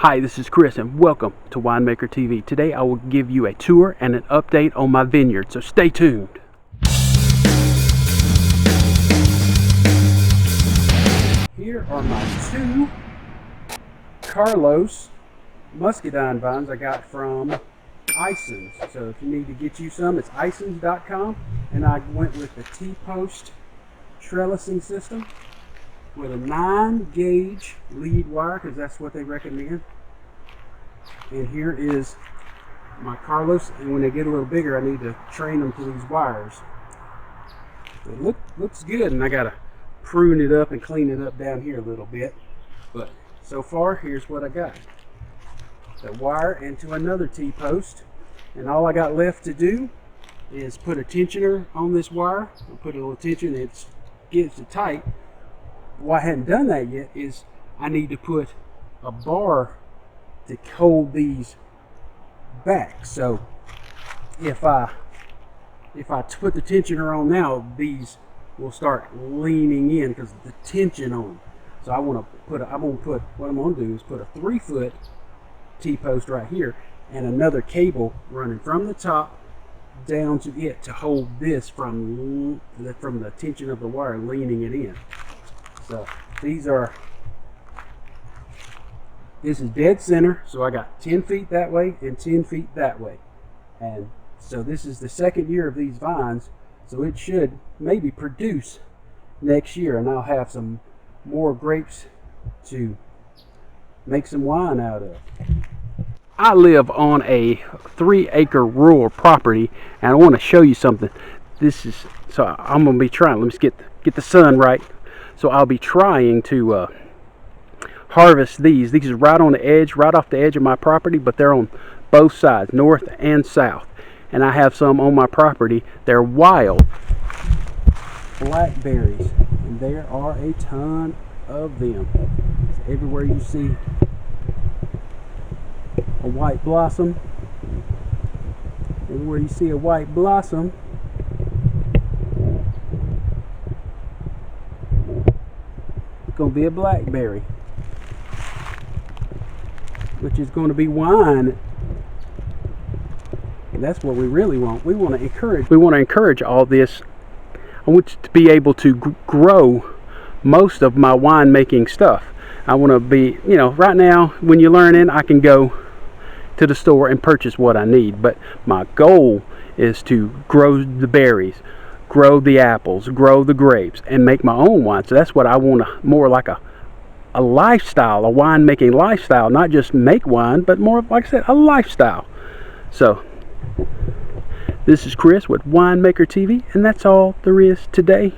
Hi, this is Chris and welcome to Winemaker TV. Today I will give you a tour and an update on my vineyard, so stay tuned. Here are my two Carlos muscadine vines I got from Isons. So if you need to get you some, it's isons.com, and I went with the T-post trellising system with a 9-gauge lead wire because that's what they recommend. And here is my Carlos, and when they get a little bigger I need to train them to these wires. It looks good, and I gotta prune it up and clean it up down here a little bit, but so far here's what I got. The wire into another T-post, and all I got left to do is put a tensioner on this wire. I'll put a little tension, it gets it tight. Why I hadn't done that yet is I need to put a bar to hold these back. So if I put the tensioner on now, these will start leaning in because of the tension on them. So what I'm going to do is put a 3-foot T-post right here and another cable running from the top down to it to hold this from the tension of the wire leaning it in. So this is dead center, so I got 10 feet that way and 10 feet that way. And so this is the second year of these vines, so it should maybe produce next year, and I'll have some more grapes to make some wine out of. I live on a 3-acre rural property, and I want to show you something. So I'm going to be trying, let me get the sun right. So I'll be trying to harvest these. These are right on the edge, right off the edge of my property, but they're on both sides, north and south. And I have some on my property. They're wild blackberries, and there are a ton of them. So everywhere you see a white blossom, everywhere you see a white blossom, it's going to be a blackberry, which is going to be wine. And that's what we really want. We want to encourage all this. I want to be able to grow most of my winemaking stuff. I want to be, right now when you're learning, I can go to the store and purchase what I need, but my goal is to grow the berries, grow the apples, grow the grapes, and make my own wine. So that's what I want, more like a lifestyle, a winemaking lifestyle, not just make wine, but more, like I said, a lifestyle. So this is Chris with Winemaker TV, and that's all there is today.